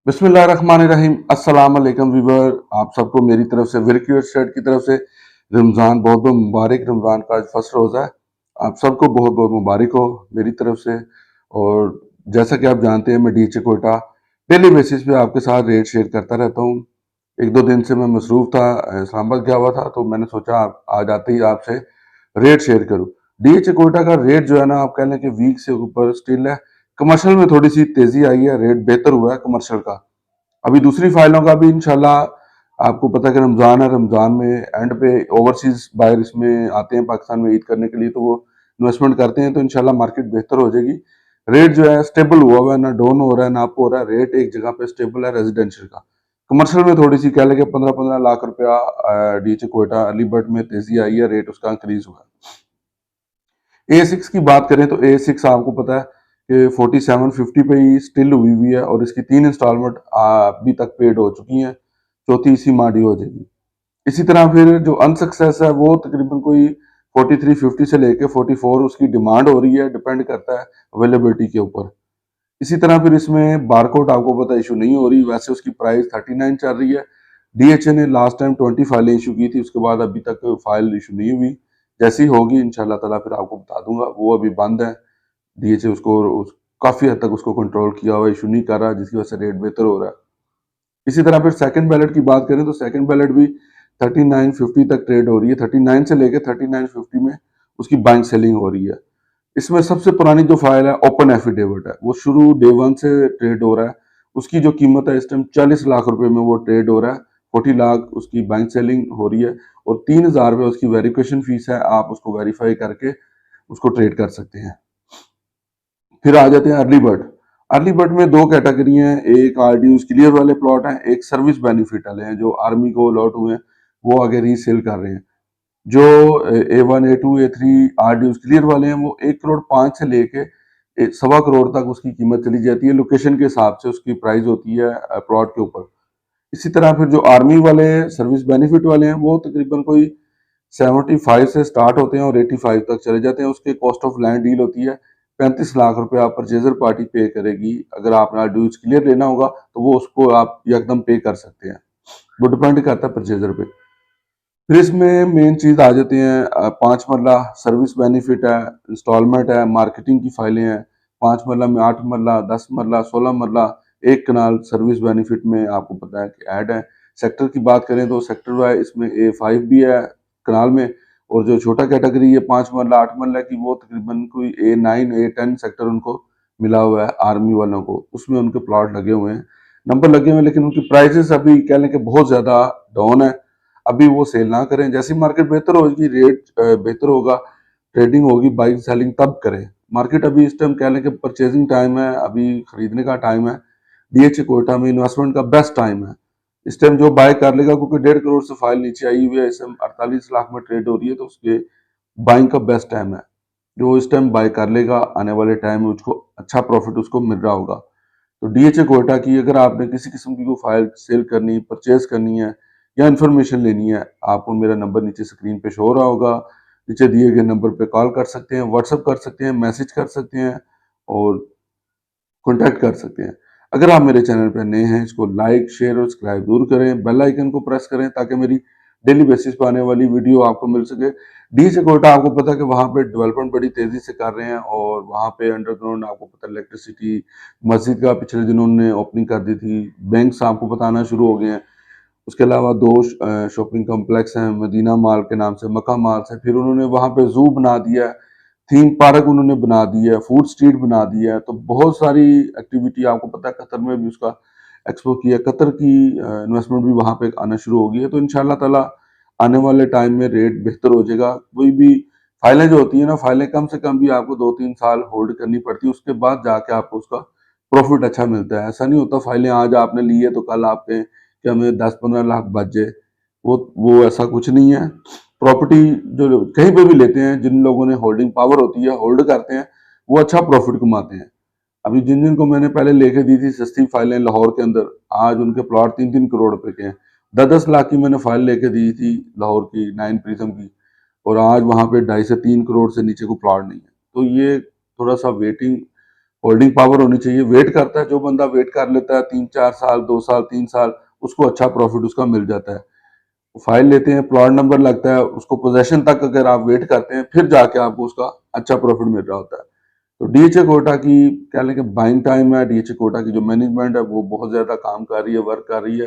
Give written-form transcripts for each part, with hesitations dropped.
बिस्मिल्लाहिर्रहमानिर्रहीम। अस्सलाम वालेकुम व्यूअर, आप सबको मेरी तरफ से विरक्यूर स्टेट की तरफ से रमज़ान बहुत बहुत मुबारक। रमज़ान का आज फर्स्ट रोज़ा है, आप सबको बहुत बहुत मुबारक हो मेरी तरफ से। और जैसा कि आप जानते हैं मैं डीएचए कोयटा डेली बेसिस पे आपके साथ रेट शेयर करता रहता हूँ। एक दो दिन से मैं मसरूफ़ था, इस्लामाबाद गया हुआ था, तो मैंने सोचा आज आते ही आपसे रेट शेयर करूँ। डीएचए कोयटा का रेट जो है ना, आप कह लें कि वीक से ऊपर स्टिल है। कमर्शियल में थोड़ी सी तेजी आई है, रेट बेहतर हुआ है कमर्शियल का। अभी दूसरी फाइलों का भी इंशाल्लाह, आपको पता है कि रमज़ान है, रमज़ान में एंड पे ओवरसीज बायर इसमें आते हैं पाकिस्तान में ईद करने के लिए, तो वो इन्वेस्टमेंट करते हैं, तो इंशाल्लाह मार्केट बेहतर हो जाएगी। रेट जो है स्टेबल हुआ है, ना डाउन हो रहा है ना अप हो रहा है, रेट एक जगह पे स्टेबल है रेजिडेंशियल का। कमर्शियल में थोड़ी सी कह लगे 15-15 लाख रुपया डीएचए कोयटा अर्ली बर्ड में तेजी आई है, रेट उसका इंक्रीज हुआ है। A6 की बात करें तो A6 आपको पता है कि 4750 पे ही स्टिल हुई है, और इसकी 3 इंस्टॉलमेंट अभी तक पेड हो चुकी हैं, चौथी इसी माह ड्यू हो जाएगी। इसी तरह फिर जो अनसक्सेस है वो तकरीबन कोई 4350 से लेके 44 उसकी डिमांड हो रही है, डिपेंड करता है अवेलेबिलिटी के ऊपर। इसी तरह फिर इसमें बारकोड आपको पता इशू नहीं हो रही, वैसे उसकी प्राइस 39 चल रही है। डीएचए ने लास्ट टाइम 20 फाइलें इशू की थी, उसके बाद अभी तक फाइल इशू नहीं हुई। जैसी होगी इंशाल्लाह ताला फिर आपको बता दूंगा। वो अभी बंद है, डीएचए काफी हद तक उसको कंट्रोल किया हुआ, इशू नहीं कर रहा, जिसकी वजह से रेट बेहतर हो रहा है। इसी तरह फिर सेकंड बैलेट की बात करें तो सेकंड बैलेट भी 3950 तक ट्रेड हो रही है। 39 से लेकर 3950 में उसकी बाइंग सेलिंग हो रही है। इसमें सबसे पुरानी जो फाइल है ओपन एफिडेविट है, वो शुरू डे वन से ट्रेड हो रहा है। उसकी जो कीमत है इस टाइम 40 लाख रुपए में वो ट्रेड हो रहा है। 40 लाख उसकी बाइंग सेलिंग हो रही है, और 3000 रुपये उसकी वेरिफिकेशन फीस है, आप उसको वेरीफाई करके उसको ट्रेड कर सकते हैं। फिर आ जाते हैं अर्ली बर्ड। अर्ली बर्ड में दो कैटेगरी हैं, एक आरडीयूज क्लियर वाले प्लॉट हैं, एक सर्विस बेनिफिट वाले हैं, जो आर्मी को अलॉट हुए हैं वो आगे रीसेल कर रहे हैं। जो A1 A2 A3 आरडीयूज क्लियर वाले हैं वो 1 करोड़ 5 से लेके 1.25 करोड़ तक उसकी कीमत चली जाती है, लोकेशन के हिसाब से उसकी प्राइस होती है प्लॉट के ऊपर। इसी तरह फिर जो आर्मी वाले सर्विस बेनिफिट वाले हैं वो तकरीबन कोई 75 से स्टार्ट होते हैं और 85 तक चले जाते हैं। उसके कॉस्ट ऑफ लैंड डील होती है 35 लाख रुपए परचेजर पार्टी पे करेगी। अगर आपने ड्यूज क्लियर लेना होगा तो वो उसको आप एकदम पे कर सकते हैं, वो डिपेंड करता है परचेजर पे। फिर इसमें मेन चीज आ जाती हैं 5 मरला सर्विस बेनिफिट है, इंस्टॉलमेंट है, मार्केटिंग की फाइलें हैं। 5 मरला में 8 मरला, 10 मरला, 16 मरला, 1 कनाल सर्विस बेनिफिट में आपको पता है कि ऐड है। सेक्टर की बात करें तो सेक्टर वाइज इसमें A5 भी है कनाल में, और जो छोटा कैटेगरी है 5 मरला 8 मरला की, वो तकरीबन कोई A9 A10 सेक्टर उनको मिला हुआ है आर्मी वालों को, उसमें उनके प्लॉट लगे हुए हैं, नंबर लगे हुए हैं, लेकिन उनकी प्राइसेस अभी कह लें कि बहुत ज्यादा डाउन है। अभी वो सेल ना करें, जैसी मार्केट बेहतर होगी, रेट बेहतर होगा, ट्रेडिंग होगी, बाइंग सेलिंग तब करें। मार्केट अभी इस टाइम कह लें कि परचेजिंग टाइम है, अभी खरीदने का टाइम है। डीएचए कोयटा में इन्वेस्टमेंट का बेस्ट टाइम है इस टाइम। जो बाय कर लेगा, क्योंकि 1.5 करोड़ से फाइल नीचे आई हुई है, इस टाइम 48 लाख में ट्रेड हो रही है, तो उसके बाइंग का बेस्ट टाइम है। जो इस टाइम बाय कर लेगा, आने वाले टाइम में उसको अच्छा प्रॉफिट उसको मिल रहा होगा। तो डीएचए कोयटा की अगर आपने किसी किस्म की कोई फाइल सेल करनी, परचेज करनी है या इन्फॉर्मेशन लेनी है, आपको मेरा नंबर नीचे स्क्रीन पे शो हो रहा होगा, नीचे दिए गए नंबर पे कॉल कर सकते हैं, व्हाट्सअप कर सकते हैं, मैसेज कर सकते हैं, और कॉन्टैक्ट कर सकते हैं। अगर आप मेरे चैनल पर नए हैं, इसको लाइक शेयर और सब्सक्राइब जरूर करें, बेल आइकन को प्रेस करें, ताकि मेरी डेली बेसिस पर आने वाली वीडियो आपको मिल सके। डीएचए कोयटा आपको पता है कि वहाँ पे डेवलपमेंट बड़ी तेजी से कर रहे हैं, और वहाँ पे अंडरग्राउंड आपको पता है इलेक्ट्रिसिटी, मस्जिद का पिछले दिनों उन्होंने ओपनिंग कर दी थी, बैंक्स आपको बताना शुरू हो गए हैं। उसके अलावा दो शॉपिंग कॉम्प्लेक्स हैं, मदीना मॉल के नाम से, मक्का मॉल से। फिर उन्होंने वहाँ पे जू बना दिया है, थीम पार्क उन्होंने बना दिया है, फूड स्ट्रीट बना दिया है। तो बहुत सारी एक्टिविटी आपको पता है, कतर में भी उसका एक्सपो किया, कतर की इन्वेस्टमेंट भी वहाँ पे आना शुरू हो गई है। तो इंशाल्लाह ताला आने वाले टाइम में रेट बेहतर हो जाएगा। कोई भी फाइलें जो होती है ना, फाइलें कम से कम भी आपको 2-3 साल होल्ड करनी पड़ती है, उसके बाद जाके आपको उसका प्रॉफिट अच्छा मिलता है। ऐसा नहीं होता फाइलें आज आपने ली है तो कल आपके कि हमें 10-15 लाख बच जाए, वो ऐसा कुछ नहीं है। प्रॉपर्टी जो कहीं पे भी लेते हैं, जिन लोगों ने होल्डिंग पावर होती है, होल्ड करते हैं, वो अच्छा प्रॉफिट कमाते हैं। अभी जिन जिन को मैंने पहले लेके दी थी सस्ती फाइलें लाहौर के अंदर, आज उनके प्लॉट 3-3 करोड़ रुपए के हैं। 10-10 लाख की मैंने फाइल लेके दी थी लाहौर की 9 प्रिज्म की, और आज वहां पे 2.5 से 3 करोड़ से नीचे को प्लॉट नहीं है। तो ये थोड़ा सा वेटिंग होल्डिंग पावर होनी चाहिए। वेट करता है, जो बंदा वेट कर लेता है 3-4 साल, 2 साल, 3 साल, उसको अच्छा प्रॉफिट उसका मिल जाता है। फाइल लेते हैं, प्लॉट नंबर लगता है, उसको पोजेशन तक अगर आप वेट करते हैं, फिर जाके आपको उसका अच्छा प्रॉफिट मिल रहा होता है। तो डीएचए कोटा की कह लें कि बाइंग टाइम है, डीएचए कोटा की जो मैनेजमेंट है वो बहुत ज्यादा काम कर रही है, वर्क कर रही है,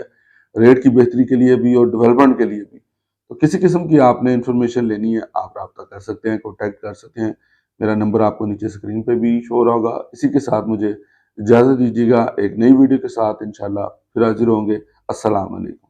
रेट की बेहतरी के लिए भी और डेवलपमेंट के लिए भी। तो किसी किस्म की आपने इंफॉर्मेशन लेनी है, आप रब्ता कर सकते हैं, कॉन्टैक्ट कर सकते हैं। मेरा नंबर आपको नीचे स्क्रीन पे भी शो हो रहा होगा। इसी के साथ मुझे इजाज़त दीजिएगा, एक नई वीडियो के साथ इंशाल्लाह फिर हाजिर होंगे। अस्सलाम वालेकुम।